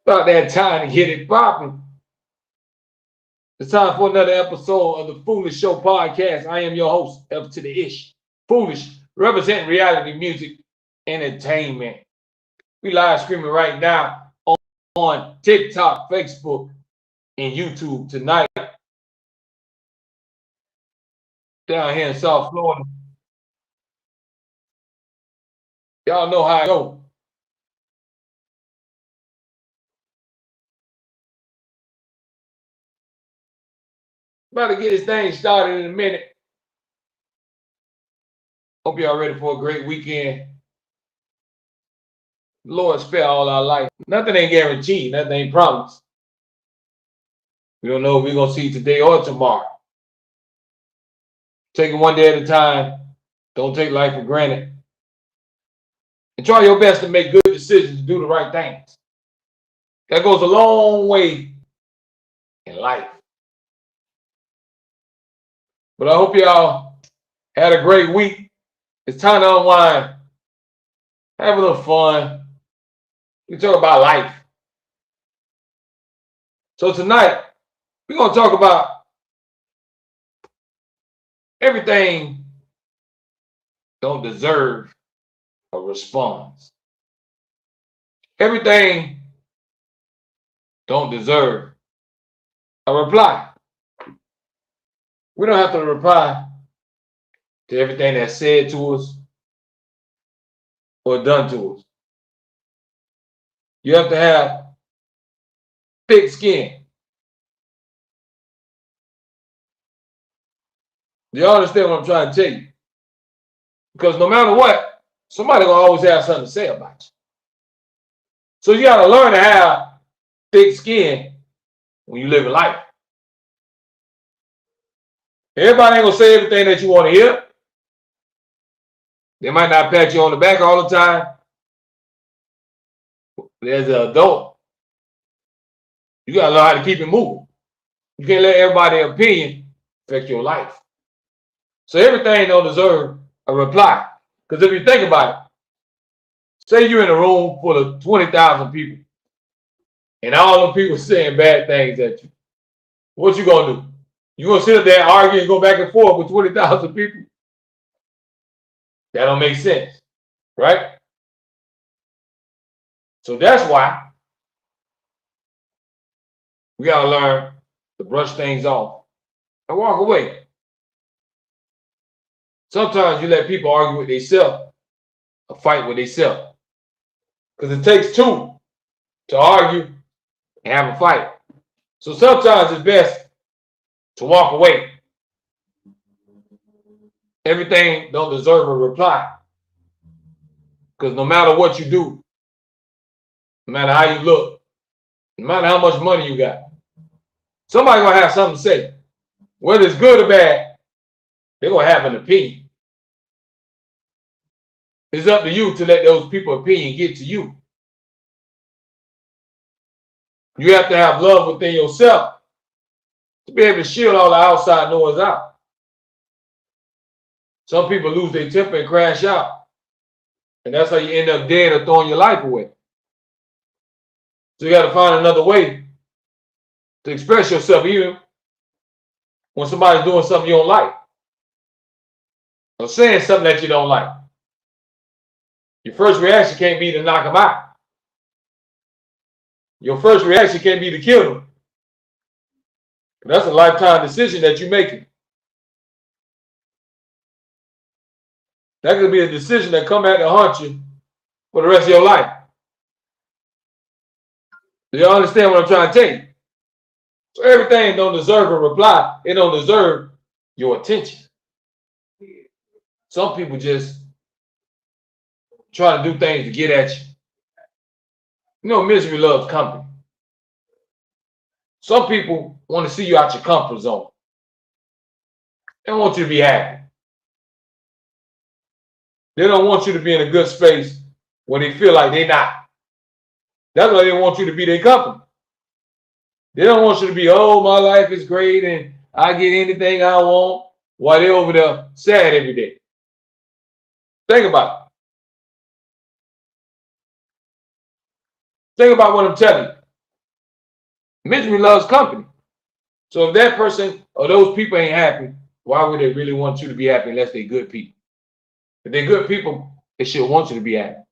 About that time to get it popping. It's time for another episode of the Foolish Show podcast. I am your host, F to the Ish. Foolish, representing reality music entertainment. We live streaming right now on TikTok, Facebook, and YouTube tonight. Down here in South Florida. Y'all know how I go. About to get this thing started in a minute. Hope y'all ready for a great weekend. Lord spare all our life. Nothing ain't guaranteed. Nothing ain't promised. We don't know if we're going to see today or tomorrow. Take it one day at a time. Don't take life for granted. And try your best to make good decisions, to do the right things. That goes a long way in life. But I hope y'all had a great week. It's time to unwind. Have a little fun. We talk about life. So tonight, we're going to talk about everything don't deserve a response. Everything don't deserve a reply. We don't have to reply to everything that's said to us or done to us. You have to have thick skin. Do y'all understand what I'm trying to tell you? Because no matter what, somebody gonna always have something to say about you. So you gotta learn to have thick skin when you live in life. Everybody ain't gonna say everything that you want to hear. They might not pat you on the back all the time. But as an adult, you gotta learn how to keep it moving. You can't let everybody's opinion affect your life. So everything don't deserve a reply. Because if you think about it, say you're in a room full of 20,000 people, and all the people saying bad things at you. What you gonna do? You gonna sit up there and argue and go back and forth with 20,000 people? That don't make sense, right? So that's why we gotta learn to brush things off and walk away. Sometimes you let people argue with themselves or fight with themselves. Because it takes two to argue and have a fight. So sometimes it's best to walk away. Everything don't deserve a reply. Because no matter what you do, no matter how you look, no matter how much money you got, somebody gonna have something to say. Whether it's good or bad, they're gonna have an opinion. It's up to you to let those people's opinion get to you. You have to have love within yourself to be able to shield all the outside noise out. Some people lose their temper and crash out. And that's how you end up dead or throwing your life away. So you got to find another way to express yourself, even when somebody's doing something you don't like or saying something that you don't like. Your first reaction can't be to knock them out. Your first reaction can't be to kill them. That's a lifetime decision that you're making. That could be a decision that come back to haunt you for the rest of your life. Do you understand what I'm trying to tell you? So everything don't deserve a reply. It don't deserve your attention. Some people just try to do things to get at you. You know, misery loves company. Some people want to see you out your comfort zone. They don't want you to be happy. They don't want you to be in a good space where they feel like they're not. That's why they want you to be their company. They don't want you to be, oh, my life is great and I get anything I want, while they're over there sad every day. Think about it. Think about what I'm telling you. Misery loves company. So if that person or those people ain't happy, why would they really want you to be happy unless they're good people? If they're good people, they should want you to be happy.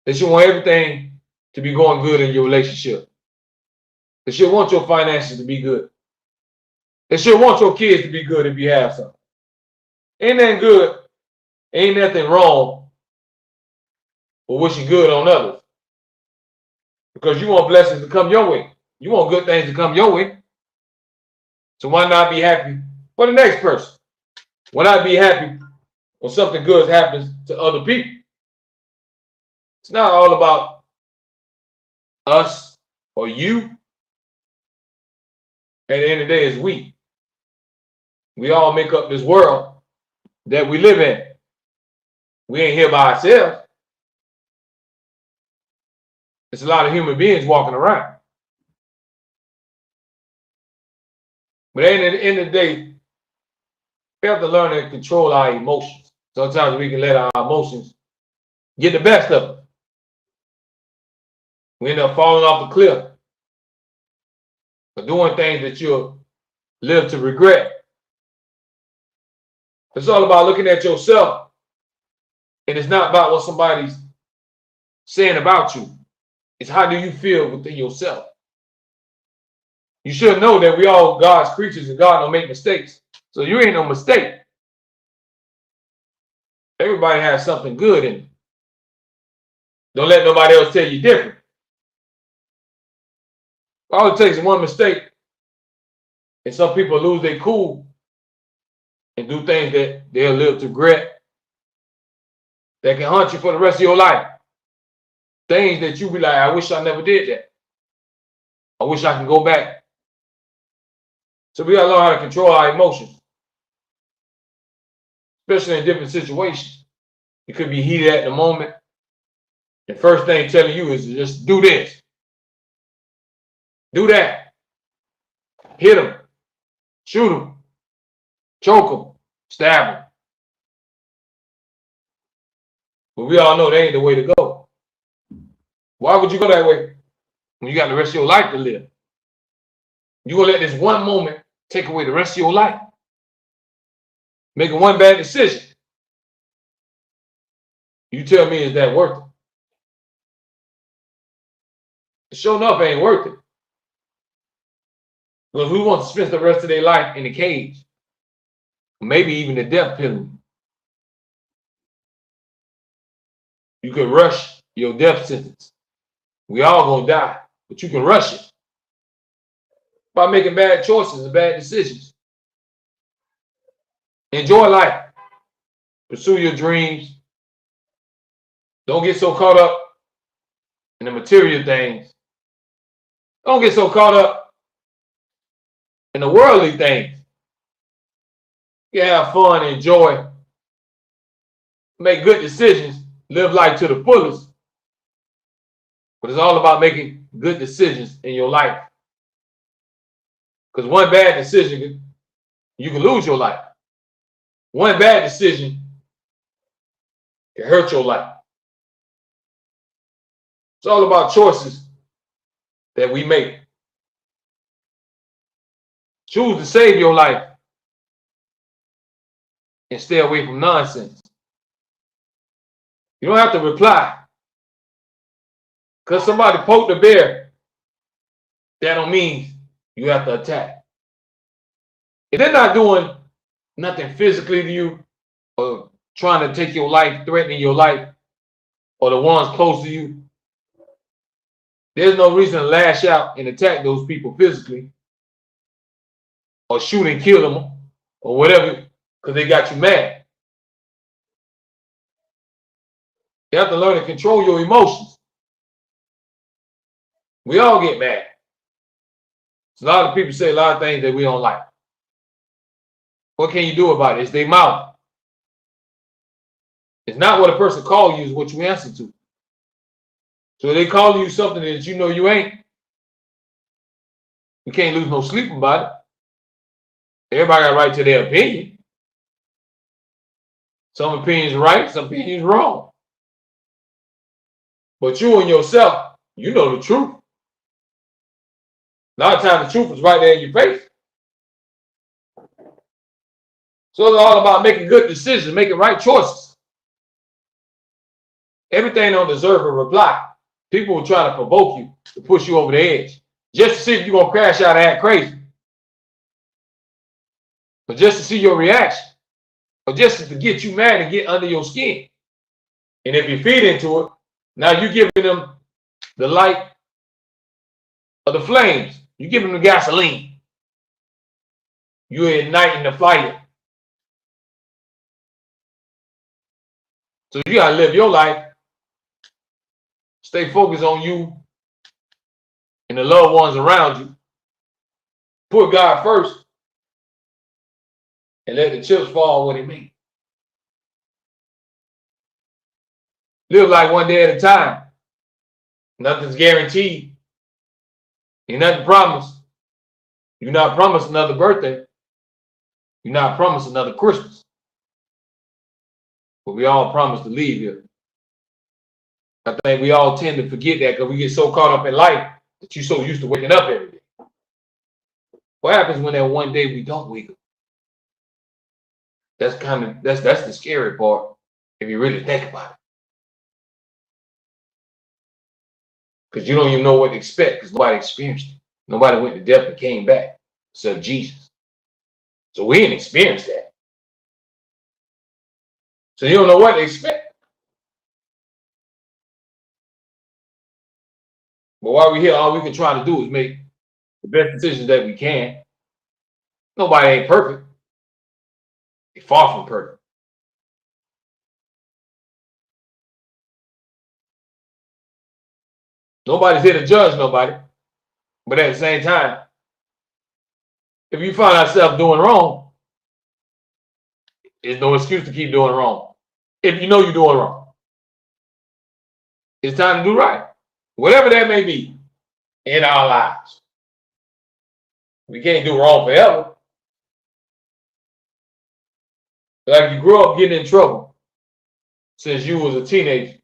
They should want everything to be going good in your relationship. They should want your finances to be good. They should want your kids to be good if you have some. Ain't that good? Ain't nothing wrong with wishing good on others. Because you want blessings to come your way. You want good things to come your way. So why not be happy for the next person? Why not be happy when something good happens to other people? It's not all about us or you. At the end of the day, it's we. We all make up this world that we live in. We ain't here by ourselves. There's a lot of human beings walking around. But at the end of the day, we have to learn to control our emotions. Sometimes we can let our emotions get the best of us. We end up falling off the cliff or doing things that you'll live to regret. It's all about looking at yourself, and it's not about what somebody's saying about you. It's how do you feel within yourself. You should know that we all God's creatures and God don't make mistakes. So you ain't no mistake. Everybody has something good in it. Don't let nobody else tell you different. All it takes is one mistake, and some people lose their cool and do things that they'll live to regret, that can haunt you for the rest of your life. Things that you be like, I wish I never did that. I wish I can go back. So we gotta learn how to control our emotions, especially in different situations. You could be heated at the moment. The first thing telling you is to just do this, do that, hit them, shoot them, choke them, stab them. But we all know that ain't the way to go. Why would you go that way when you got the rest of your life to live? You gonna let this one moment take away the rest of your life? Making one bad decision. You tell me, is that worth it? Sure enough, it ain't worth it. Because who wants to spend the rest of their life in a cage? Maybe even the death penalty. You could rush your death sentence. We all gonna die, but you can rush it by making bad choices and bad decisions. Enjoy life. Pursue your dreams. Don't get so caught up in the material things. Don't get so caught up in the worldly things. You have fun, enjoy, make good decisions, live life to the fullest. But it's all about making good decisions in your life. Because one bad decision, you can lose your life. One bad decision can hurt your life. It's all about choices that we make. Choose to save your life and stay away from nonsense. You don't have to reply. Because somebody poked a bear, that don't mean you have to attack. If they're not doing nothing physically to you or trying to take your life, threatening your life, or the ones close to you, there's no reason to lash out and attack those people physically or shoot and kill them or whatever because they got you mad. You have to learn to control your emotions. We all get mad. So a lot of people say a lot of things that we don't like. What can you do about it? It's their mouth. It's not what a person calls you, is what you answer to. So if they call you something that you know you ain't, you can't lose no sleep about it. Everybody got a right to their opinion. Some opinions right, some opinions wrong. But you and yourself, you know the truth. A lot of times the truth is right there in your face. So it's all about making good decisions, making right choices. Everything don't deserve a reply. People will try to provoke you, to push you over the edge, just to see if you're going to crash out and act crazy. But just to see your reaction, or just to get you mad and get under your skin. And if you feed into it, now you're giving them the light of the flames. You're giving them the gasoline. You're igniting the fire. So you got to live your life. Stay focused on you and the loved ones around you. Put God first and let the chips fall where they may. Live like one day at a time. Nothing's guaranteed. Ain't nothing promised. You're not promised another birthday. You're not promised another Christmas. But we all promise to leave here. I think we all tend to forget that because we get so caught up in life that you're so used to waking up every day. What happens when that one day we don't wake up? That's the scary part if you really think about it. Because you don't even know what to expect because nobody experienced it. Nobody went to death and came back except Jesus. So we didn't experience that. So you don't know what to expect. But while we're here, all we can try to do is make the best decisions that we can. Nobody ain't perfect. They're far from perfect. Nobody's here to judge nobody. But at the same time, if you find ourselves doing wrong, there's no excuse to keep doing wrong. If you know you're doing wrong, it's time to do right. Whatever that may be in our lives. We can't do wrong forever. Like you grew up getting in trouble since you was a teenager.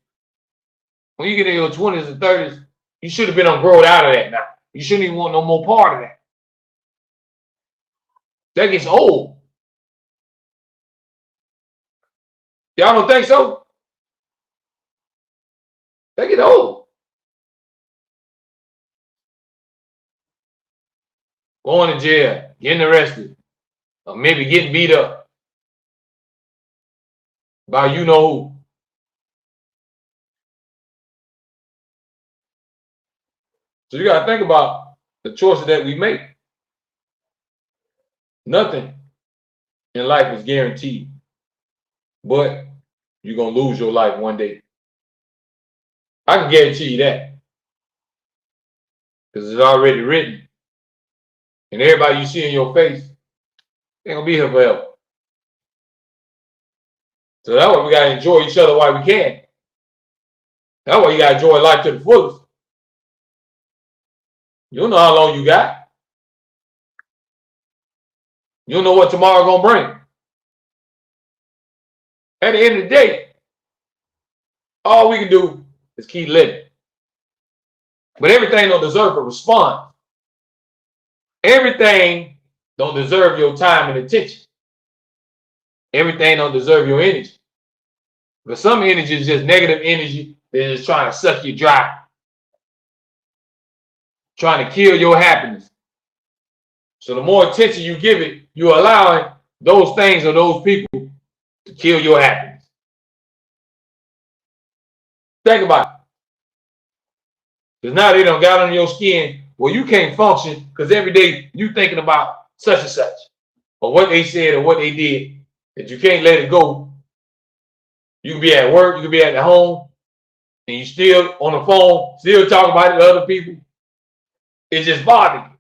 When you get in your 20s and 30s, you should have been growing out of that now. You shouldn't even want no more part of that. That gets old. Y'all don't think so? That get old. Going to jail, getting arrested, or maybe getting beat up by you know who. So you got to think about the choices that we make. Nothing in life is guaranteed, but you're going to lose your life one day. I can guarantee you that because it's already written. And everybody you see in your face ain't going to be here forever. So that's why we got to enjoy each other while we can. That's why you got to enjoy life to the fullest. You don't know how long you got. You don't know what tomorrow going to bring. At the end of the day, all we can do is keep living. But everything don't deserve a response. Everything don't deserve your time and attention. Everything don't deserve your energy. But some energy is just negative energy that is trying to suck you dry. Trying to kill your happiness. So the more attention you give it, you're allowing those things or those people to kill your happiness. Think about it. Because now they done got on your skin where you can't function because every day you thinking about such and such. Or what they said or what they did. That you can't let it go. You can be at work, you can be at the home, and you still on the phone, still talking about it to other people. It just bothers you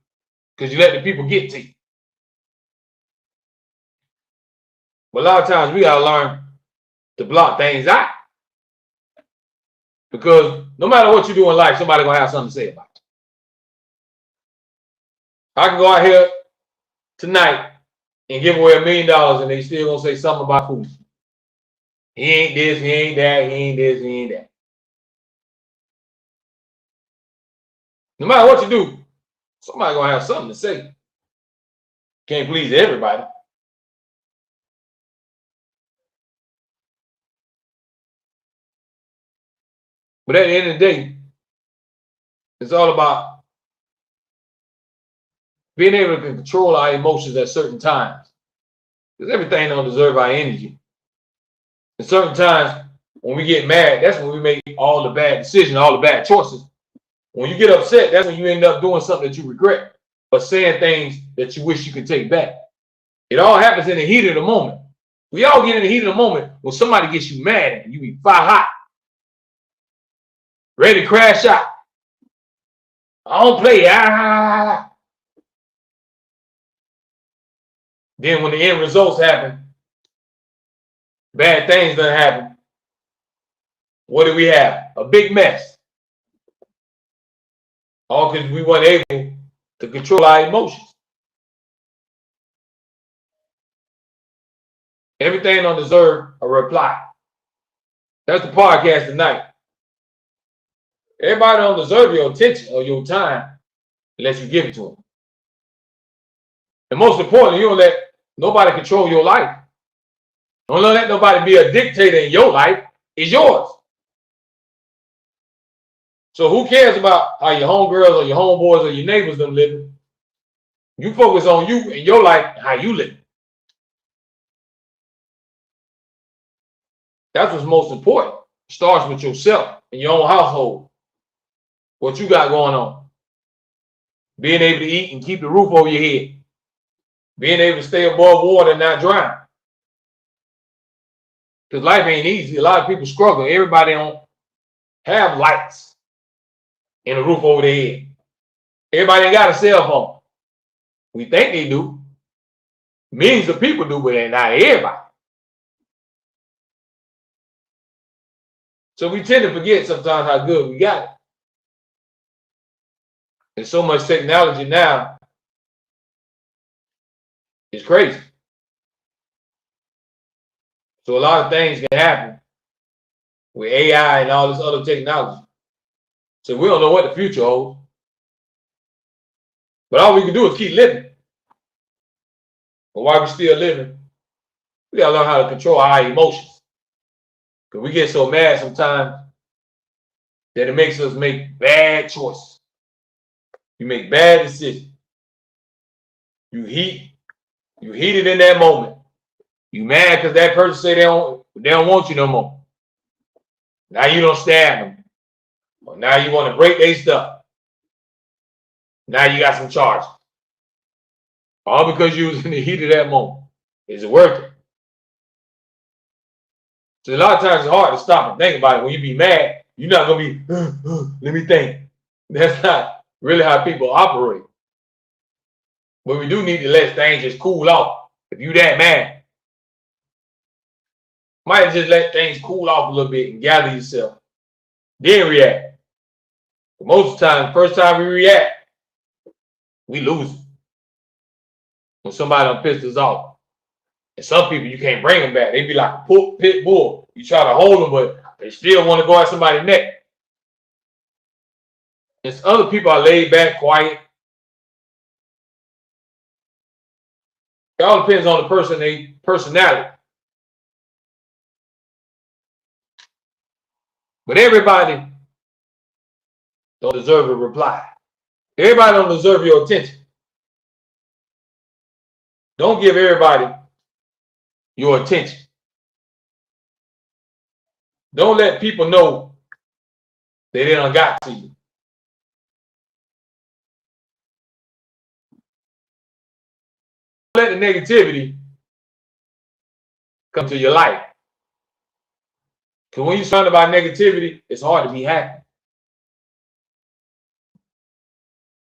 because you let the people get to you. But a lot of times we gotta learn to block things out. Because no matter what you do in life, somebody's gonna have something to say about it. I can go out here tonight and give away $1 million and they still gonna say something about food. He ain't this, he ain't that, he ain't this, he ain't that. No matter what you do, Somebody gonna have something to say. Can't please everybody. But at the end of the day, it's all about being able to control our emotions at certain times. Because everything don't deserve our energy. And certain times when we get mad, that's when we make all the bad decisions, all the bad choices. When you get upset, that's when you end up doing something that you regret or saying things that you wish you could take back. It all happens in the heat of the moment. We all get in the heat of the moment when somebody gets you mad and you be fire hot, ready to crash out. I don't play. Then when the end results happen, bad things done happen. What do we have? A big mess. All because we weren't able to control our emotions. Everything don't deserve a reply. That's the podcast tonight. Everybody don't deserve your attention or your time unless you give it to them. And most importantly, you don't let nobody control your life. Don't let nobody be a dictator in your life. It's yours. So who cares about how your homegirls or your homeboys or your neighbors them living? You focus on you and your life and how you live. That's what's most important. It starts with yourself and your own household. What you got going on. Being able to eat and keep the roof over your head. Being able to stay above water and not drown. Because life ain't easy. A lot of people struggle. Everybody don't have lights and a roof over their head. Everybody ain't got a cell phone. We think they do. Millions of people do, but not everybody. So we tend to forget sometimes how good we got it. There's so much technology now. It's crazy. So a lot of things can happen with AI and all this other technology. So we don't know what the future holds. But all we can do is keep living. But while we're still living, we gotta learn how to control our emotions. Because we get so mad sometimes that it makes us make bad choices. You make bad decisions. You heated in that moment. You mad because that person say they don't want you no more. Now you don't stab them. Or now you want to break their stuff. Now you got some charges. All because you was in the heat of that moment. Is it worth it? So a lot of times it's hard to stop and think about it. When you be mad, you're not gonna be, let me think. That's not really how people operate. But we do need to let things just cool off. If you that mad, might just let things cool off a little bit and gather yourself. Then react. But most of the time, the first time we react, we lose it. When somebody done pissed us off. And some people, you can't bring them back. They be like a pit bull. You try to hold them, but they still want to go at somebody's neck. And other people are laid back, quiet. It all depends on the person, their personality. But everybody don't deserve a reply. Everybody don't deserve your attention. Don't give everybody your attention. Don't let people know that they done got to you. Don't let the negativity come to your life. Because when you're surrounded by negativity, it's hard to be happy.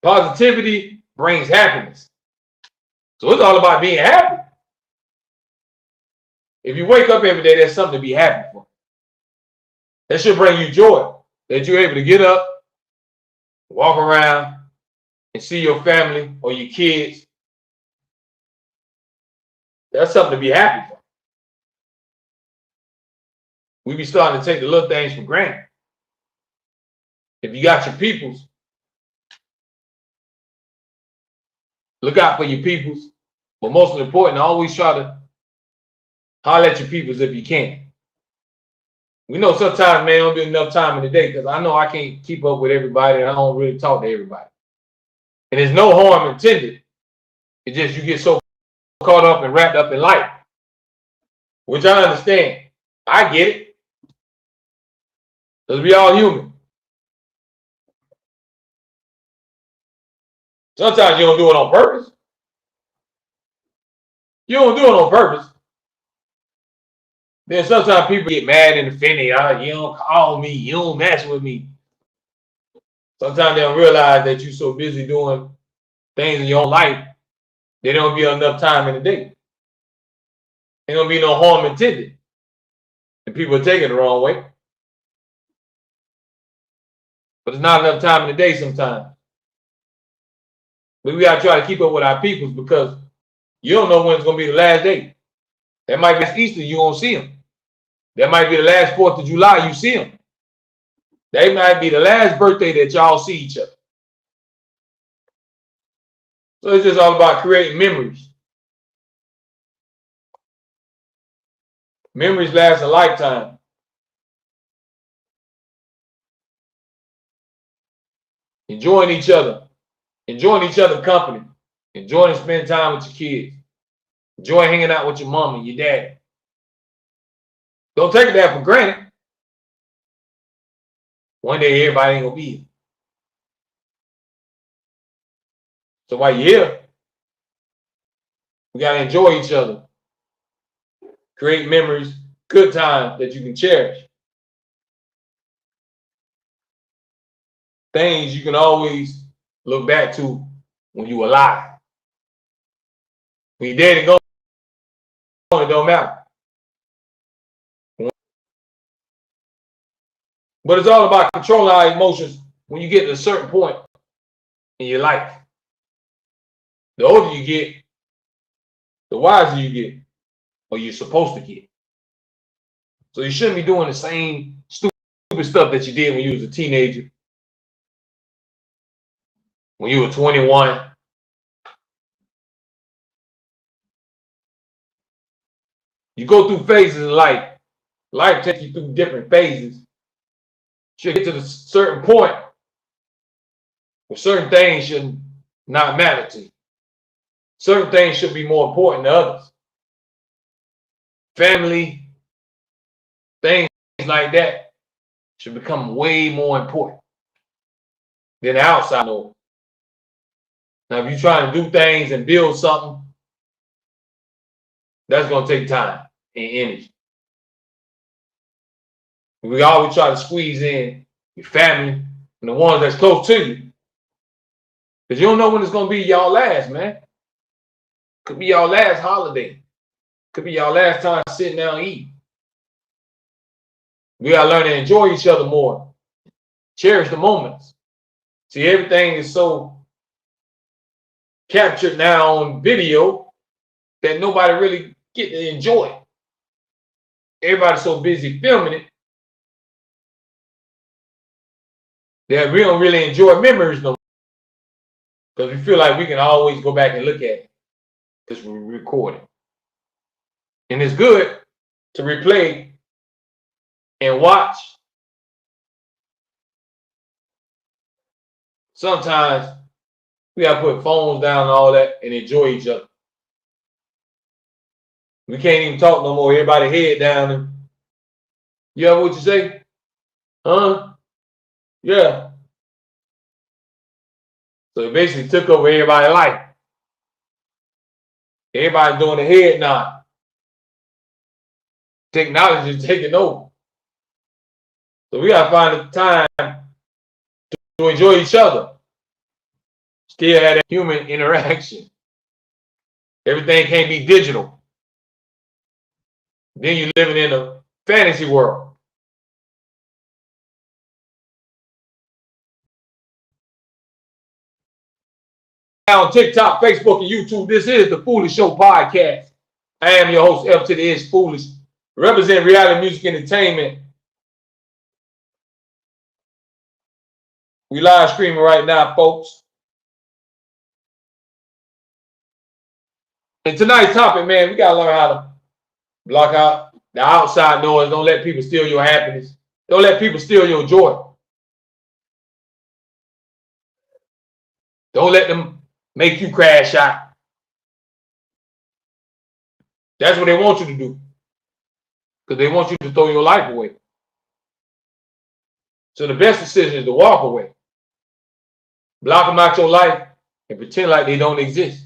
Positivity brings happiness. So it's all about being happy. If you wake up every day, there's something to be happy for. That should bring you joy. That you're able to get up, walk around, and see your family or your kids. That's something to be happy for. We be starting to take the little things for granted. If you got your peoples, Look out for your peoples. But most important, always try to holler at your peoples if you can. We know sometimes, man, don't be enough time in the day because I know I can't keep up with everybody and I don't really talk to everybody. And there's no harm intended. It's just you get so caught up and wrapped up in life, which I understand. I get it. Because we all human. Sometimes you don't do it on purpose. You don't do it on purpose. Then sometimes people get mad and offended. You don't call me. You don't mess with me. Sometimes they don't realize that you're so busy doing things in your own life, there don't be enough time in the day. There don't be no harm intended. And people are taking it the wrong way. But there's not enough time in the day sometimes. But we got to try to keep up with our peoples because you don't know when it's going to be the last day. That might be Easter, you won't see them. That might be the last 4th of July, you see them. That might be the last birthday that y'all see each other. So it's just all about creating memories. Memories last a lifetime. Enjoying each other company, enjoying spending time with your kids, enjoy hanging out with your mom and your dad. Don't take that for granted. One day everybody ain't gonna be here. So while you're here, we gotta enjoy each other, create memories, good times that you can cherish. Things you can always look back to when you were alive. When you're dead and gone, it don't matter. But it's all about controlling our emotions when you get to a certain point in your life. The older you get, the wiser you get, or you're supposed to get. So you shouldn't be doing the same stupid stuff that you did when you was a teenager, when you were 21. You go through phases in life. Life takes you through different phases. You should get to a certain point where certain things should not matter to you. Certain things should be more important to others. Family, things like that should become way more important than the outside noise. Now, if you're trying to do things and build something, that's going to take time and energy. We always try to squeeze in your family and the ones that's close to you. Because you don't know when it's going to be y'all last, man. Could be y'all last holiday. Could be y'all last time sitting down and eating. We got to learn to enjoy each other more. Cherish the moments. See, everything is so captured now on video that nobody really get to enjoy it. Everybody's so busy filming it that we don't really enjoy memories no more. Because we feel like we can always go back and look at it because we record it. And it's good to replay and watch. Sometimes we gotta put phones down and all that and enjoy each other. We can't even talk no more. Everybody head down. And you know what you say? Huh? Yeah. So it basically took over everybody's life. Everybody's doing the head nod. Technology is taking over. So we gotta find the time to enjoy each other. Still have that human interaction. Everything can't be digital. Then you're living in a fantasy world. On TikTok, Facebook, and YouTube, this is the Foolish Show podcast. I am your host, F to the Edge Foolish. Represent reality music entertainment. We live streaming right now, folks. And tonight's topic, man, we gotta learn how to block out the outside noise. Don't let people steal your happiness. Don't let people steal your joy. Don't let them make you crash out. That's what they want you to do. Because they want you to throw your life away. So the best decision is to walk away. Block them out your life and pretend like they don't exist.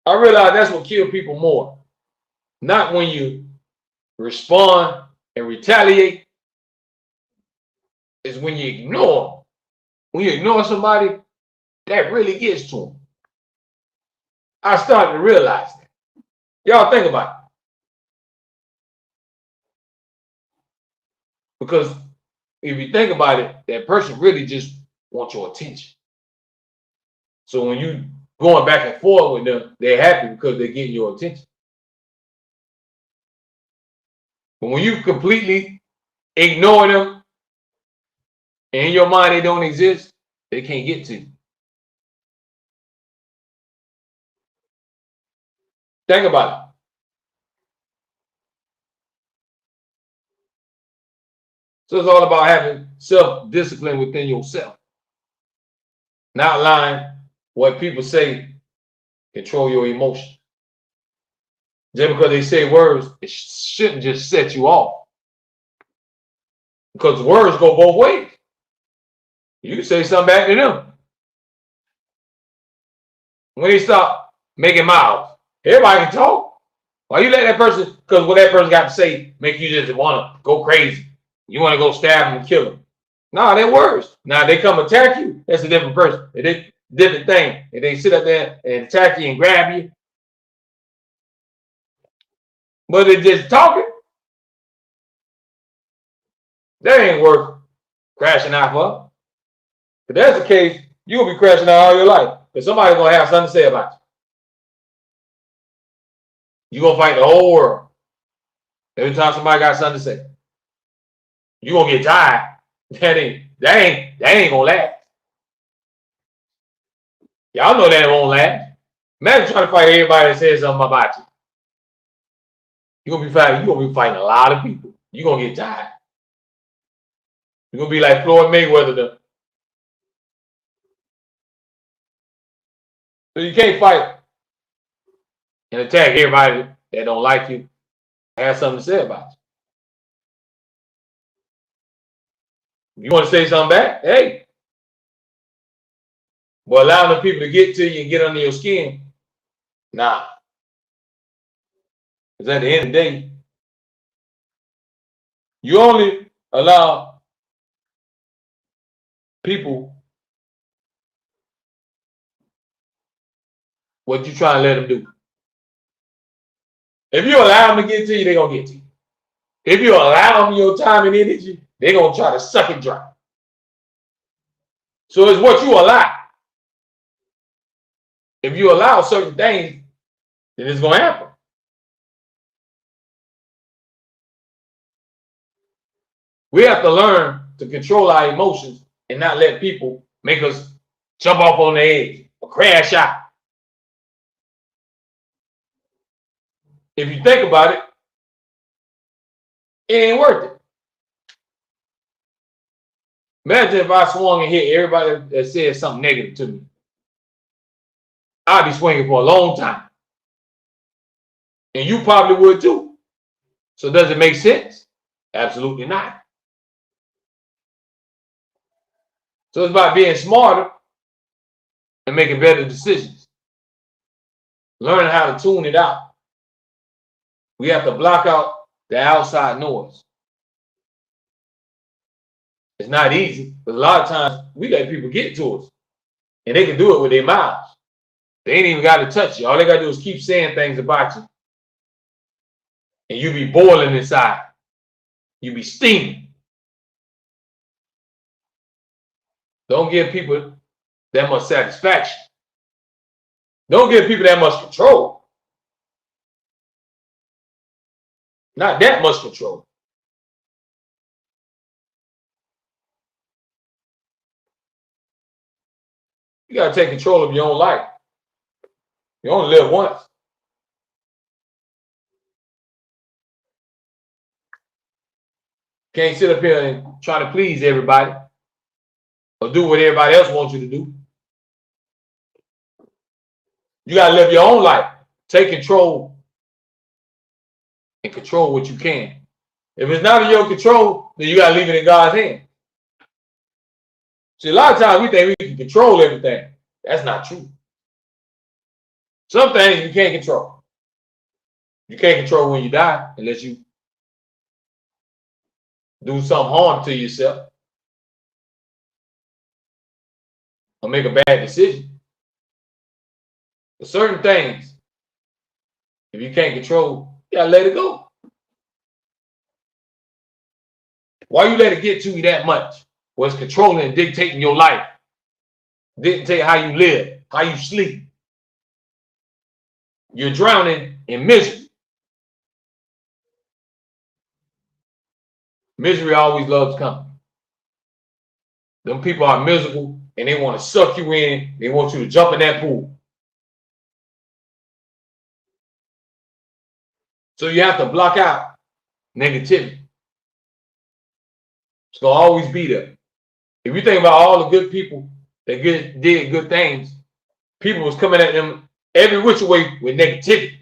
I realize that's what kills people more. Not when you respond and retaliate. It's when you ignore them. When you ignore somebody, that really gets to them. I started to realize that. Y'all think about it. Because if you think about it, that person really just wants your attention. So when you going back and forth with them, they're happy because they're getting your attention. But when you completely ignore them and in your mind they don't exist, they can't get to you. Think about it. So it's all about having self-discipline within yourself. Not allowing what people say control your emotions. Just because they say words, it shouldn't just set you off. Because words go both ways. You can say something back to them. When they stop making mouths, everybody can talk. Why you let that person, because what that person got to say make you just want to go crazy. You want to go stab them and kill them. Nah, they're words. Now they come attack you, that's a different person. They different thing. And they sit up there and attack you and grab you. But they're just talking. That ain't worth crashing out for. If that's the case, you'll be crashing out all your life. Because somebody's going to have something to say about you. You're going to fight the whole world. Every time somebody got something to say. You're going to get tired. That ain't going to last. Y'all know that won't last. Imagine trying to fight everybody that says something about you. You're going to be fighting a lot of people. You're going to get tired. You're going to be like Floyd Mayweather. So you can't fight and attack everybody that don't like you, have something to say about you. You want to say something back? Hey. But allowing the people to get to you and get under your skin, nah. Because at the end of the day, you only allow people what you trying to let them do. If you allow them to get to you, they're going to get to you. If you allow them your time and energy, they're going to try to suck it dry. So it's what you allow. If you allow certain things, then it's going to happen. We have to learn to control our emotions and not let people make us jump off on the edge or crash out. If you think about it, it ain't worth it. Imagine if I swung and hit everybody that said something negative to me. I'd be swinging for a long time. And you probably would too. So does it make sense? Absolutely not. So it's about being smarter and making better decisions. Learning how to tune it out. We have to block out the outside noise. It's not easy, but a lot of times we let people get to us. And they can do it with their mouths. They ain't even got to touch you. All they got to do is keep saying things about you. And you be boiling inside. You be steaming. Don't give people that much satisfaction. Don't give people that much control. Not that much control. You got to take control of your own life. You only live once. Can't sit up here and try to please everybody or do what everybody else wants you to do. You got to live your own life. Take control and control what you can. If it's not in your control, then you got to leave it in God's hands. See, a lot of times we think we can control everything. That's not true. Some things you can't control. You can't control when you die unless you do some harm to yourself or make a bad decision. But certain things, if you can't control, you gotta let it go. Why you let it get to you that much? Well, it's controlling and dictating your life, dictate how you live, how you sleep. You're drowning in misery. Misery always loves company. Them people are miserable and they want to suck you in. They want you to jump in that pool. So you have to block out negativity. It's going to always be there. If you think about all the good people that did good things, people was coming at them every which way with negativity.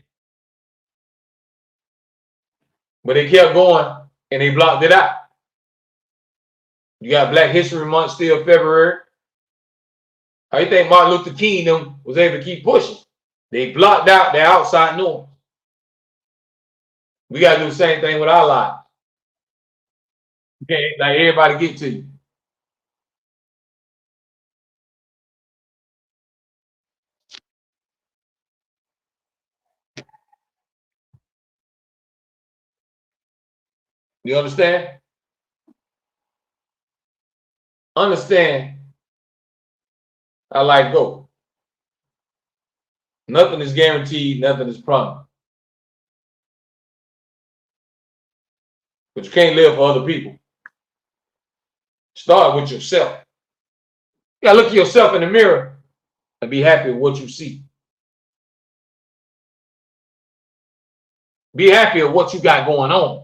But they kept going and they blocked it out. You got Black History Month still February. How you think Martin Luther King them was able to keep pushing? They blocked out their outside noise. We got to do the same thing with our lives. You can't let everybody get to you. You understand? Understand how life goes. Nothing is guaranteed, nothing is promised. But you can't live for other people. Start with yourself. You gotta look at yourself in the mirror and be happy with what you see. Be happy with what you got going on.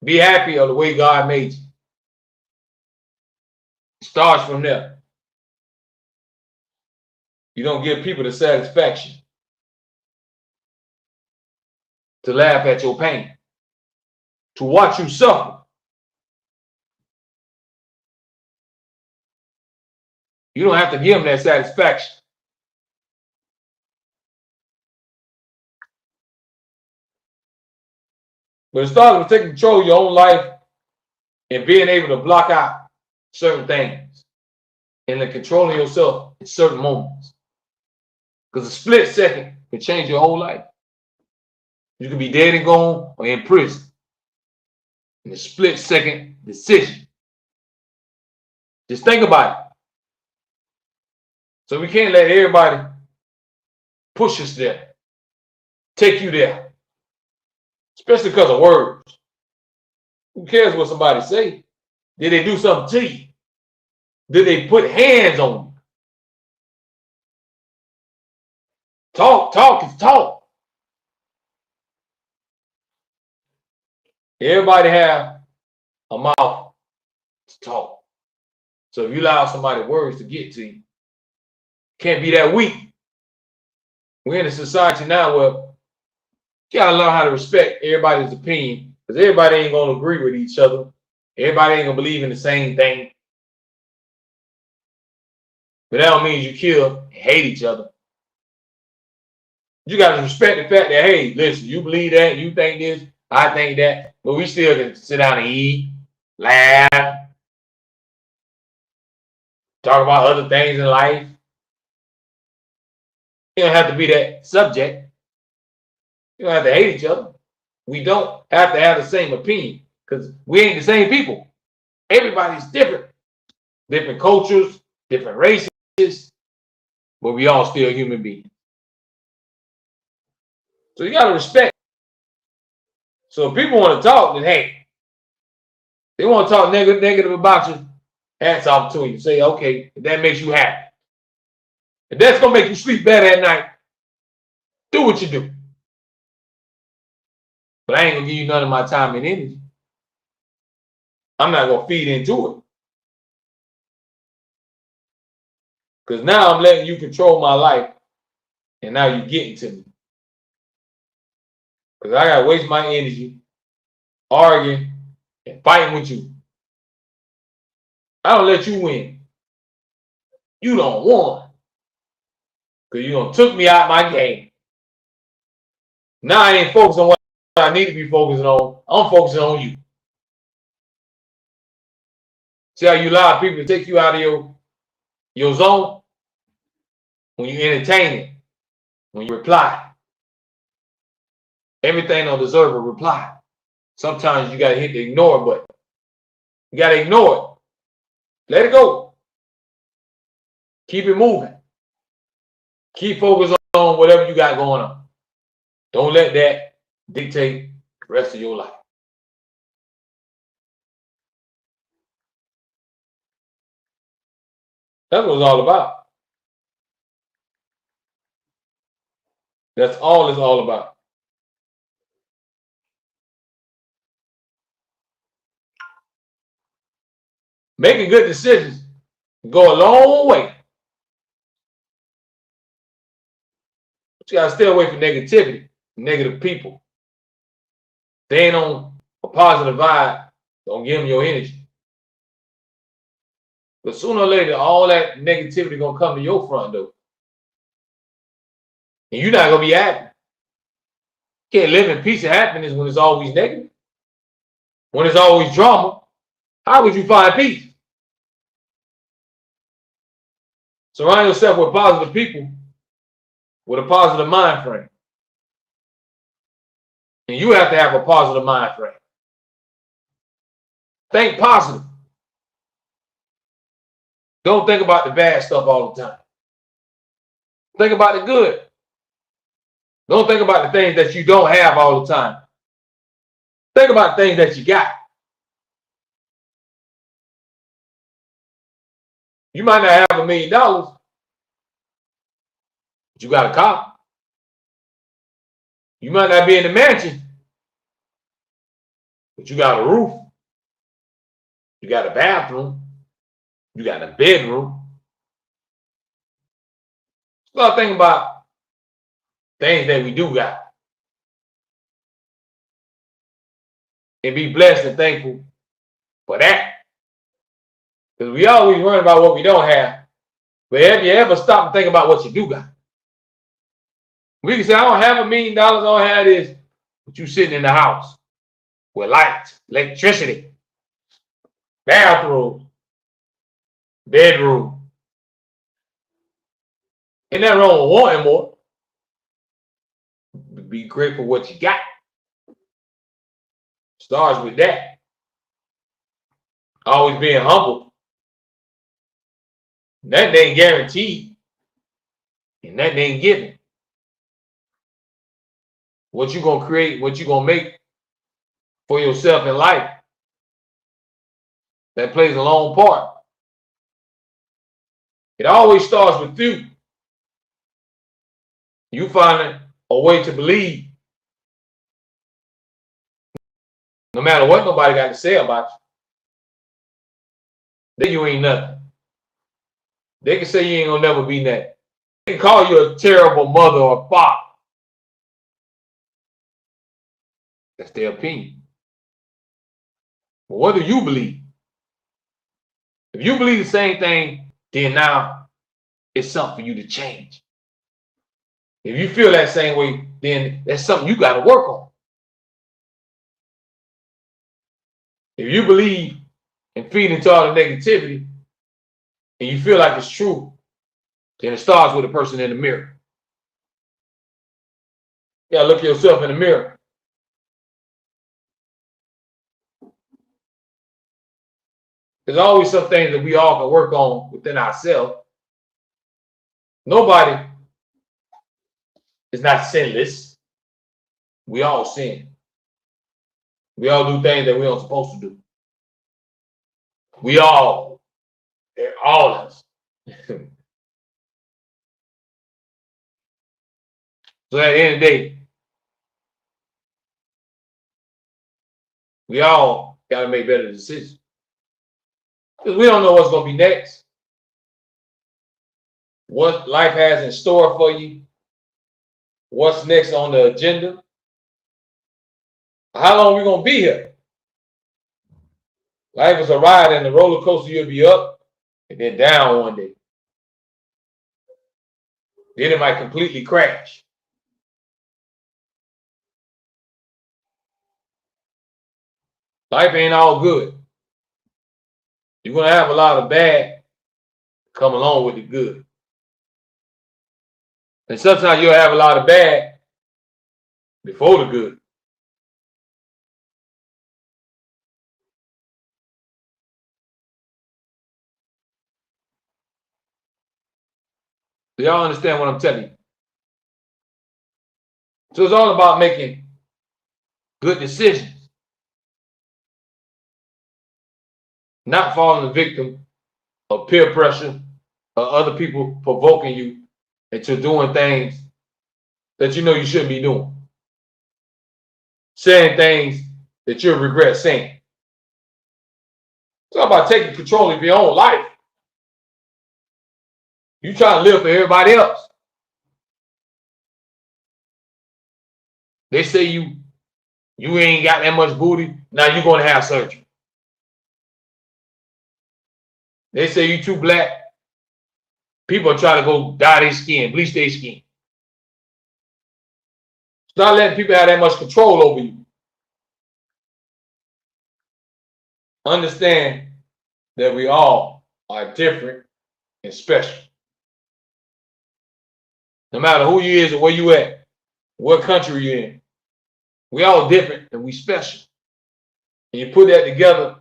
Be happy of the way God made you. It starts from there. You don't give people the satisfaction to laugh at your pain, to watch you suffer. You don't have to give them that satisfaction. But it starts with taking control of your own life and being able to block out certain things and then controlling yourself in certain moments. Because a split second can change your whole life. You can be dead and gone or in prison in a split second decision. Just think about it. So we can't let everybody push us there, take you there, especially because of words. Who cares what somebody say? Did they do something to you? Did they put hands on you? Talk is talk. Everybody have a mouth to talk. So if you allow somebody's words to get to you, can't be that weak. We're in a society now where you gotta learn how to respect everybody's opinion, because everybody ain't gonna agree with each other. Everybody ain't gonna believe in the same thing. But that don't mean you kill and hate each other. You gotta respect the fact that, hey, listen, you believe that, you think this, I think that, but we still can sit down and eat, laugh, talk about other things in life. You don't have to be that subject. You don't have to hate each other. We don't have to have the same opinion because we ain't the same people. Everybody's different. Different cultures, different races, but we all still human beings. So you got to respect. So if people want to talk, then hey, they want to talk negative about you, Hats off to you. Say, okay, if that makes you happy. If that's gonna make you sleep better at night, do what you do. But I ain't gonna give you none of my time and energy. I'm not gonna feed into it. Because now I'm letting you control my life, and now you're getting to me. Because I gotta waste my energy arguing and fighting with you. I don't let you win. You don't won. Because you done took me out my game. Now I ain't focused on what I need to be focusing on. I'm focusing on you. See how you allow people to take you out of your zone? When you entertain it, when you reply. Everything don't deserve a reply. Sometimes you gotta hit the ignore button. You gotta ignore it. Let it go. Keep it moving. Keep focused on whatever you got going on. Don't let that dictate the rest of your life. That's what it's all about. That's all it's all about. Making good decisions go a long way. But you gotta stay away from negativity, negative people. They ain't on a positive vibe. Don't give them your energy. But sooner or later, all that negativity gonna come to your front door. And you're not gonna be happy. You can't live in peace and happiness when it's always negative. When it's always drama, how would you find peace? Surround yourself with positive people with a positive mind frame. And you have to have a positive mind frame. Think positive. Don't think about the bad stuff all the time. Think about the good. Don't think about the things that you don't have all the time. Think about the things that you got. You might not have $1 million, but you got a car. You might not be in the mansion, but you got a roof. You got a bathroom. You got a bedroom. Start thinking about things that we do got. And be blessed and thankful for that. Because we always worry about what we don't have. But have you ever stop and think about what you do got? We can say, I don't have $1 million, I don't have this. But you sitting in the house with lights, electricity, bathroom, bedroom. Ain't nothing wrong with wanting more. Be grateful for what you got. Starts with that. Always being humble. That ain't guaranteed. And that ain't given. What you gonna create, what you gonna make for yourself in life, that plays a long part. It always starts with you. You find a way to believe. No matter what nobody got to say about you. Then you ain't nothing. They can say you ain't gonna never be nothing. They can call you a terrible mother or father. That's their opinion. But what do you believe? If you believe the same thing, then now it's something for you to change. If you feel that same way, then that's something you got to work on. If you believe and feed into all the negativity and you feel like it's true, then it starts with a person in the mirror. You gotta look at yourself in the mirror. There's always some things that we all can work on within ourselves. Nobody is not sinless. We all sin. We all do things that we aren't supposed to do. We all All of us. So at the end of the day, we all got to make better decisions. Because we don't know what's going to be next. What life has in store for you. What's next on the agenda. How long we going to be here? Life is a ride, and the roller coaster, you'll be up and then down one day. Then it might completely crash. Life ain't all good. You're going to have a lot of bad come along with the good. And sometimes you'll have a lot of bad before the good. Do y'all understand what I'm telling you? So it's all about making good decisions. Not falling victim of peer pressure or other people provoking you into doing things that you know you shouldn't be doing. Saying things that you'll regret saying. It's all about taking control of your own life. You try to live for everybody else. They say you ain't got that much booty, now you're going to have surgery. They say you too black. People are trying to go dye their skin, bleach their skin. Start letting people have that much control over you. Understand that we all are different and special. No matter who you is or where you at, what country you're in, we all different and we special. And you put that together,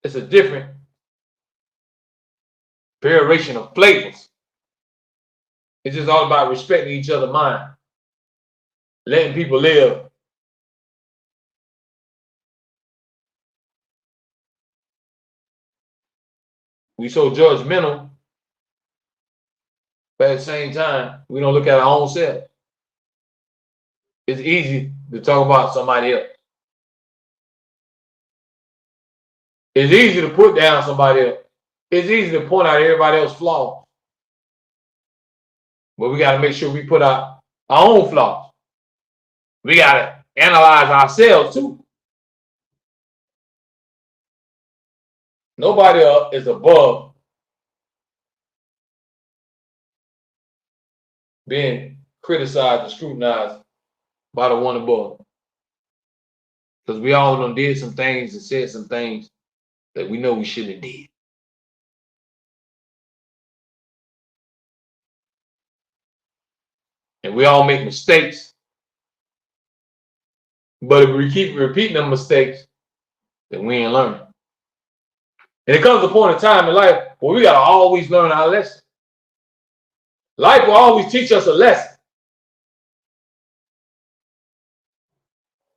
it's a different variation of flavors. It's just all about respecting each other's mind, letting people live. We so judgmental, but at the same time, we don't look at our own self. It's easy to talk about somebody else. It's easy to put down somebody else. It's easy to point out everybody else's flaws. But we got to make sure we put out our own flaws. We got to analyze ourselves too. Nobody is above being criticized and scrutinized by the one above. Because we all done did some things and said some things that we know we shouldn't have did. And we all make mistakes. But if we keep repeating them mistakes, then we ain't learning. And it comes a point in time in life where we got to always learn our lesson. Life will always teach us a lesson.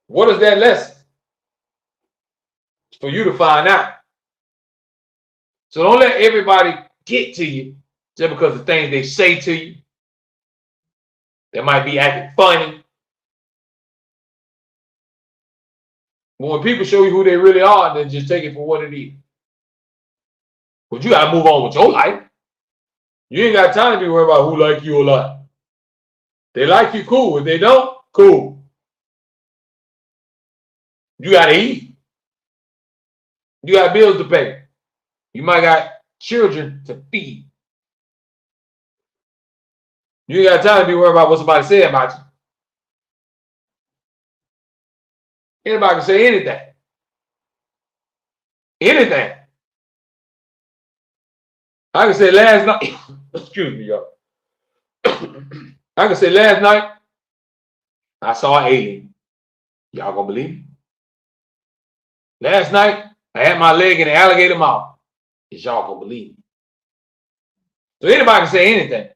What is that lesson? It's for you to find out. So don't let everybody get to you just because of things they say to you. They might be acting funny. But when people show you who they really are, then just take it for what it is. But you got to move on with your life. You ain't got time to be worried about who like you or not. They like you, cool. If they don't, cool. You got to eat. You got bills to pay. You might got children to feed. You ain't got time to be worried about what somebody said about you. Anybody can say anything. Anything. I can say last night, excuse me, y'all. I can say last night, I saw an alien. Y'all gonna believe me? Last night, I had my leg in an alligator mouth. Is y'all gonna believe me? So anybody can say anything.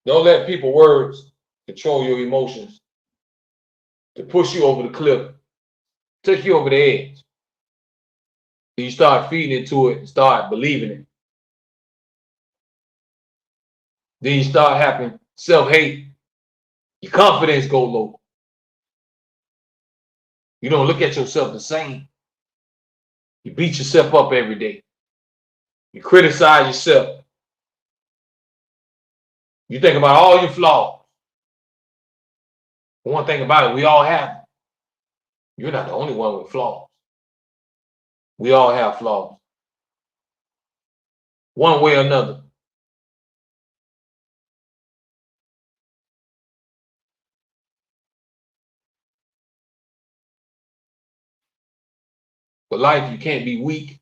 Don't let people's words control your emotions to push you over the cliff, take you over the edge. You start feeding into it and start believing it. Then you start having self-hate. Your confidence go low. You don't look at yourself the same. You beat yourself up every day. You criticize yourself. You think about all your flaws. One thing about it, we all have them. You're not the only one with flaws. We all have flaws. One way or another. But life, you can't be weak. You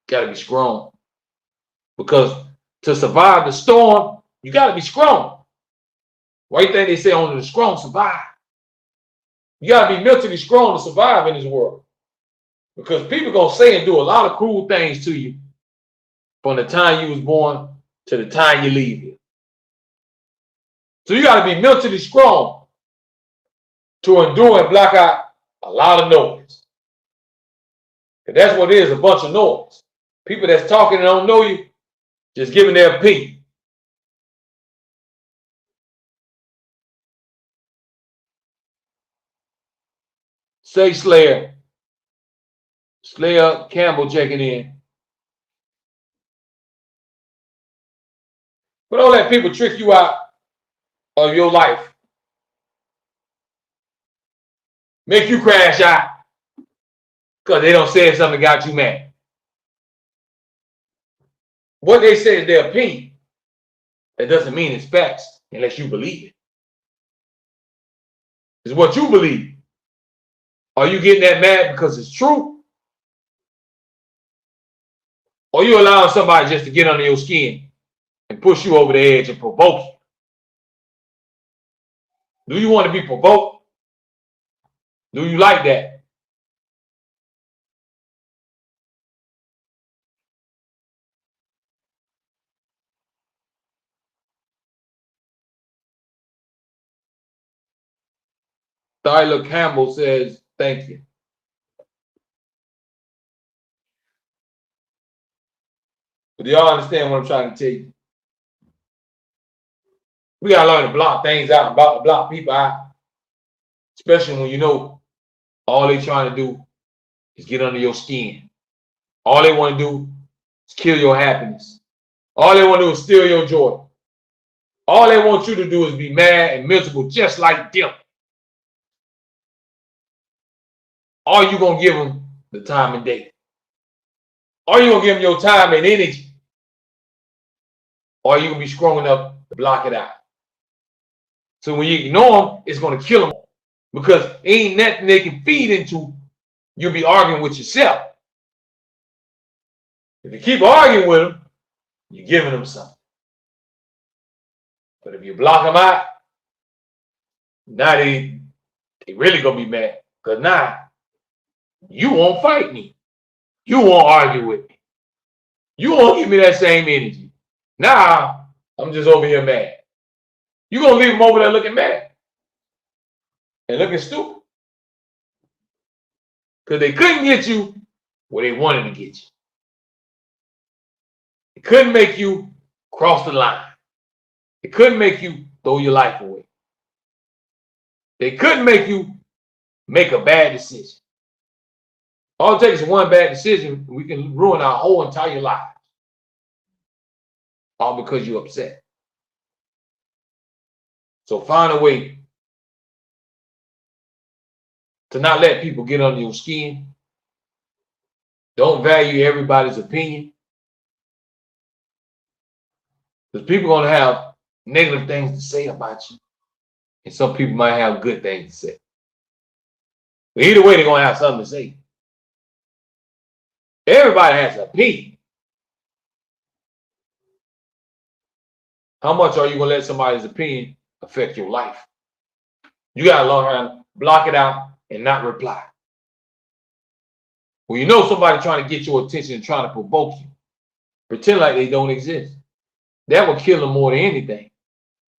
gotta be strong. Because to survive the storm, you gotta be strong. Why you think they say only the strong survive? You gotta be mentally strong to survive in this world. Because people gonna say and do a lot of cruel things to you from the time you was born to the time you leave here. So you gotta be mentally strong to endure and block out a lot of noise. Because that's what it is, a bunch of noise. People that's talking and don't know you, just giving their opinion. Say Slayer. Slayer Campbell checking in. But don't let people trick you out of your life. Make you crash out because they don't say something that got you mad. What they say is their opinion. That doesn't mean it's facts unless you believe it. It's what you believe. Are you getting that mad because it's true? Or you allowing somebody just to get under your skin and push you over the edge and provoke you? Do you want to be provoked? Do you like that? Tyler Campbell says, thank you. But do y'all understand what I'm trying to tell you? We gotta learn to block things out and block people out. Especially when you know all they trying to do is get under your skin. All they want to do is kill your happiness. All they want to do is steal your joy. All they want you to do is be mad and miserable just like them. Are you going to give them the time and day? Are you going to give them your time and energy? Or are you going to be strong enough to block it out? So when you ignore them, it's going to kill them. Because ain't nothing they can feed into, you'll be arguing with yourself. If you keep arguing with them, you're giving them something. But if you block them out, now they really going to be mad. Because now, you won't fight me. You won't argue with me. You won't give me that same energy. Now, I'm just over here mad. You're going to leave them over there looking mad. And looking stupid. Because they couldn't get you where they wanted to get you. They couldn't make you cross the line. They couldn't make you throw your life away. They couldn't make you make a bad decision. All it takes is one bad decision, we can ruin our whole entire life. All because you're upset. So find a way to not let people get under your skin. Don't value everybody's opinion. Because people are going to have negative things to say about you. And some people might have good things to say. But either way, they're going to have something to say. Everybody has an opinion. How much are you going to let somebody's opinion affect your life? You got to learn how to block it out and not reply. When you know somebody trying to get your attention and trying to provoke you, pretend like they don't exist. That will kill them more than anything.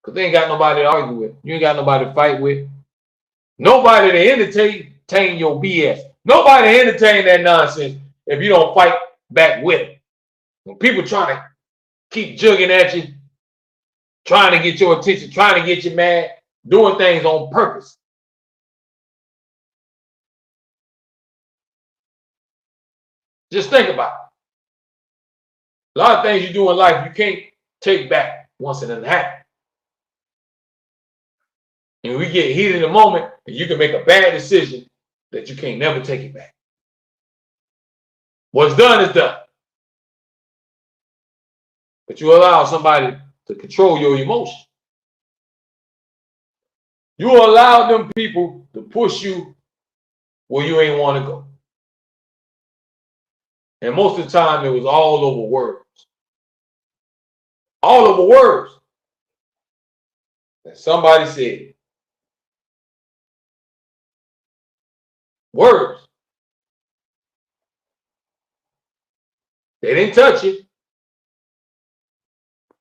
Because they ain't got nobody to argue with. You ain't got nobody to fight with. Nobody to entertain your BS. Nobody to entertain that nonsense if you don't fight back with it. When people trying to keep jugging at you, trying to get your attention, trying to get you mad, doing things on purpose. Just think about it. A lot of things you do in life you can't take back once it doesn't happen. And we get heated in the moment, and you can make a bad decision that you can't never take it back. What's done is done. But you allow somebody to control your emotions. You allow them people to push you where you ain't want to go. And most of the time, it was all over words. All over words that somebody said. Words. They didn't touch you.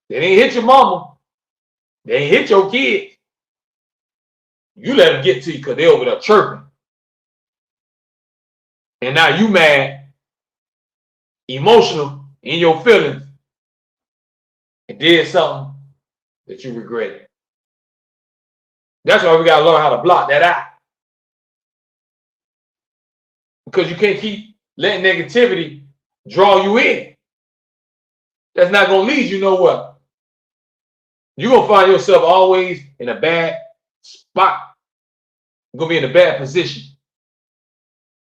They didn't hit your mama. They ain't hit your kids. You let them get to you because they over there chirping. And now you mad, emotional in your feelings, and did something that you regretted. That's why we got to learn how to block that out. Because you can't keep letting negativity draw you in. That's not going to lead you nowhere. You're going to find yourself always in a bad spot. You're going to be in a bad position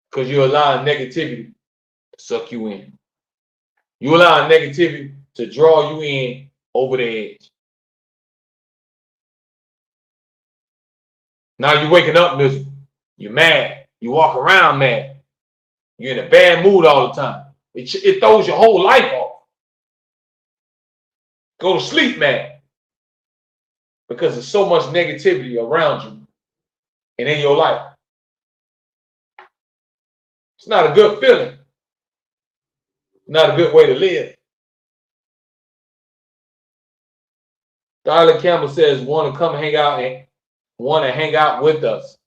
because you're allowing negativity to suck you in. You're allowing negativity to draw you in over the edge. Now you're waking up miserable. You're mad. You walk around mad. You're in a bad mood all the time. It throws your whole life off. Go to sleep mad. Because there's so much negativity around you and in your life. It's not a good feeling. Not a good way to live. Darla Campbell says, want to come hang out and want to hang out with us.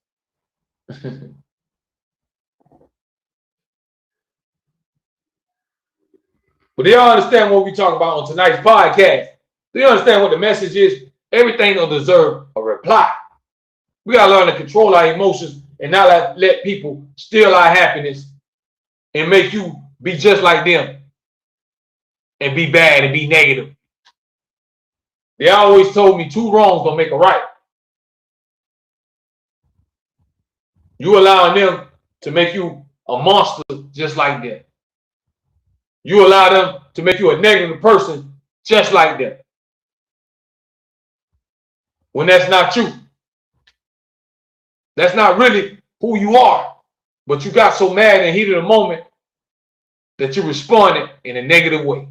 But do y'all understand what we talk about on tonight's podcast? Do you understand what the message is? Everything will deserve a reply. We got to learn to control our emotions and not let people steal our happiness and make you be just like them and be bad and be negative. They always told me 2 wrongs don't make a right. You allowing them to make you a monster just like them. You allow them to make you a negative person just like them. When that's not you. That's not really who you are. But you got so mad and heated a moment that you responded in a negative way.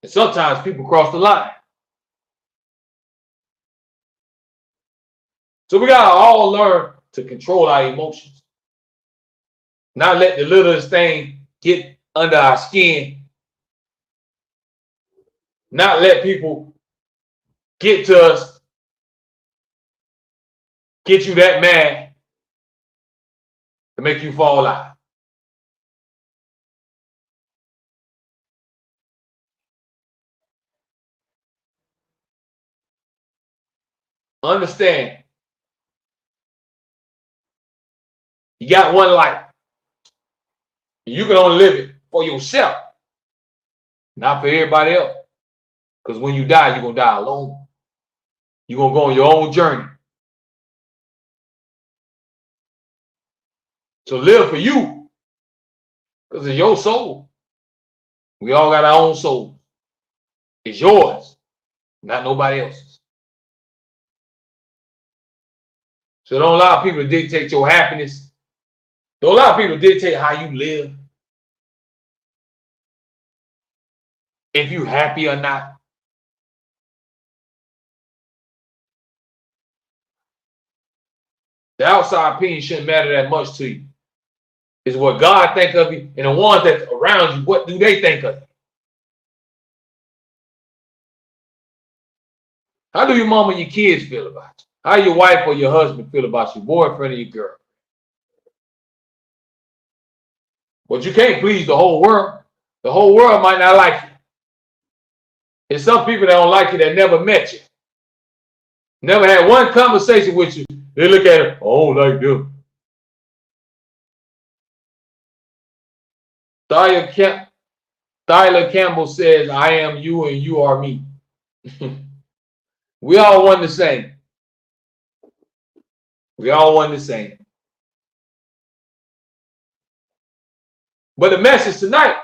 And sometimes people cross the line. So we got to all learn to control our emotions. Not let the littlest thing get under our skin. Not let people get to us, get you that mad to make you fall out. Understand, you got one life. You can only live it for yourself, not for everybody else. Because when you die, you're going to die alone. You're going to go on your own journey. So live for you. Because it's your soul. We all got our own soul. It's yours, not nobody else's. So don't allow people to dictate your happiness. Don't allow people to dictate how you live. If you're happy or not. The outside opinion shouldn't matter that much to you. It's what God think of you, and the ones that's around you, what do they think of you? How do your mom and your kids feel about you? How your wife or your husband feel about your boyfriend or your girl? But you can't please the whole world. The whole world might not like you. There's some people that don't like you that never met you. Never had one conversation with you. They look at it, oh, like them. Tyler Campbell says, I am you and you are me. We all one the same. We all one the same. But the message tonight,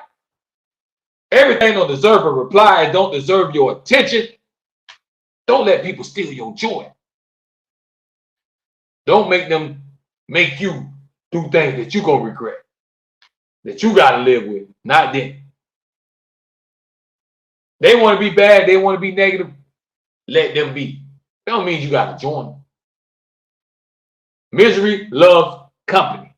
everything don't deserve a reply and don't deserve your attention. Don't let people steal your joy. Don't make them make you do things that you're going to regret, that you got to live with, not them. They want to be bad. They want to be negative. Let them be. That don't mean you got to join them. Misery loves company.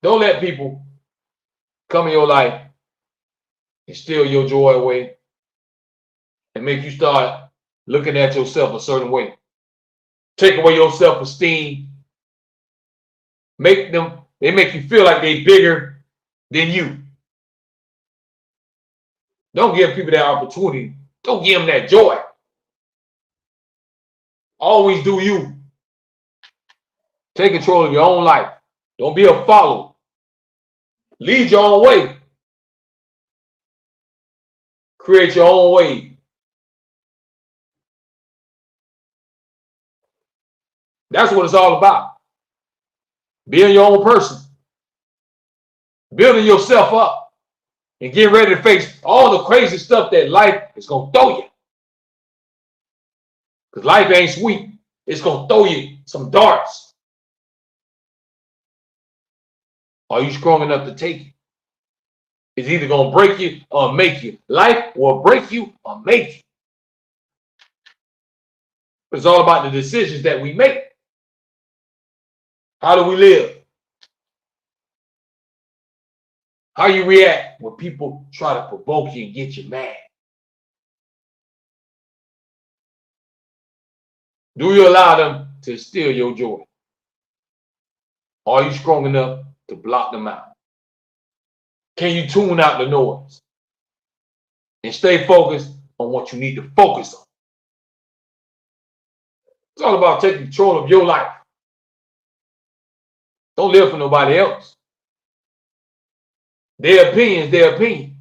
Don't let people come in your life and steal your joy away and make you start looking at yourself a certain way. Take away your self-esteem. They make you feel like they're bigger than you. Don't give people that opportunity. Don't give them that joy. Always do you. Take control of your own life. Don't be a follower. Lead your own way. Create your own way. That's what it's all about. Being your own person. Building yourself up. And getting ready to face all the crazy stuff that life is going to throw you. Because life ain't sweet. It's going to throw you some darts. Are you strong enough to take it? It's either going to break you or make you. Life will break you or make you. It's all about the decisions that we make. How do we live? How you react when people try to provoke you and get you mad? Do you allow them to steal your joy? Are you strong enough to block them out? Can you tune out the noise and stay focused on what you need to focus on? It's all about taking control of your life. Don't live for nobody else. Their opinion is their opinion.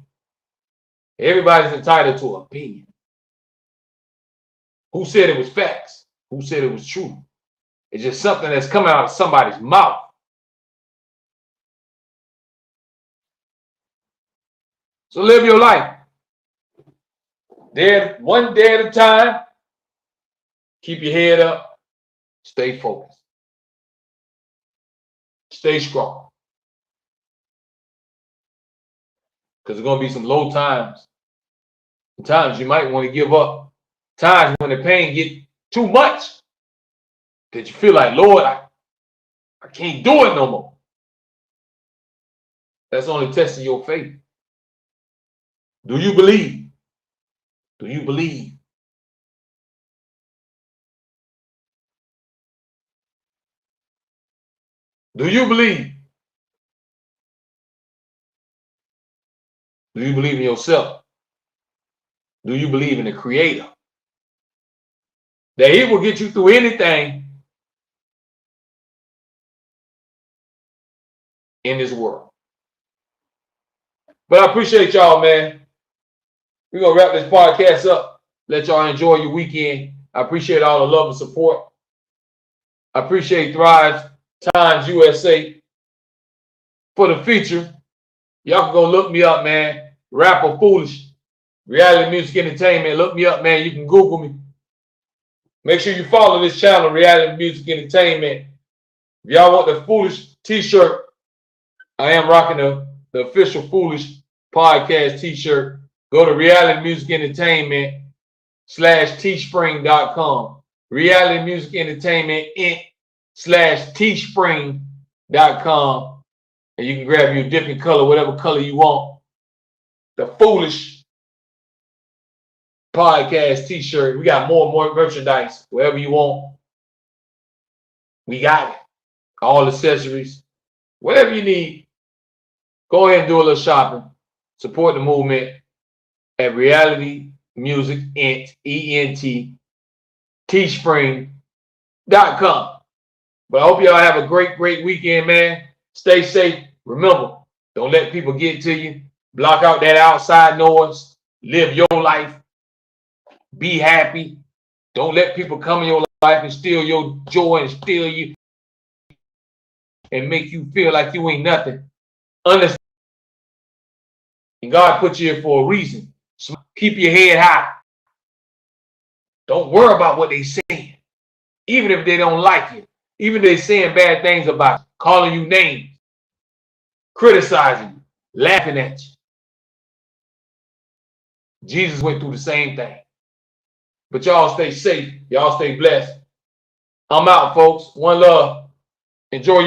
Everybody's entitled to an opinion. Who said it was facts? Who said it was true? It's just something that's coming out of somebody's mouth. So live your life. One day at a time. Keep your head up. Stay focused. Stay strong. Because there's going to be some low times. Times you might want to give up. Times when the pain gets too much. That you feel like, Lord, I can't do it no more. That's only testing your faith. Do you believe? Do you believe? Do you believe? Do you believe in yourself? Do you believe in the Creator? That He will get you through anything in this world. But I appreciate y'all, man. We're going to wrap this podcast up. Let y'all enjoy your weekend. I appreciate all the love and support. I appreciate Thrive Times USA for the feature. Y'all can go look me up, man. Rapper Foolish. Reality Music Entertainment. Look me up, man. You can Google me. Make sure you follow this channel, Reality Music Entertainment. If y'all want the Foolish t-shirt, I am rocking the official Foolish podcast t-shirt. Go to Reality Music Entertainment /teespring.com. Reality Music Entertainment /teespring.com. And you can grab you a different color, whatever color you want. the Foolish Podcast t-shirt. We got more and more merchandise. Wherever you want, we got it. All accessories. Whatever you need, go ahead and do a little shopping. Support the movement at Reality Music Ent, E-N-T, teespring.com. But I hope y'all have a great, great weekend, man. Stay safe. Remember, don't let people get to you. Block out that outside noise. Live your life. Be happy. Don't let people come in your life and steal your joy and steal you and make you feel like you ain't nothing. Understand? And God put you here for a reason. So keep your head high. Don't worry about what they saying. Even if they don't like you. Even if they're saying bad things about you, calling you names, criticizing you, laughing at you. Jesus went through the same thing. But y'all stay safe. Y'all stay blessed. I'm out, folks. One love. Enjoy your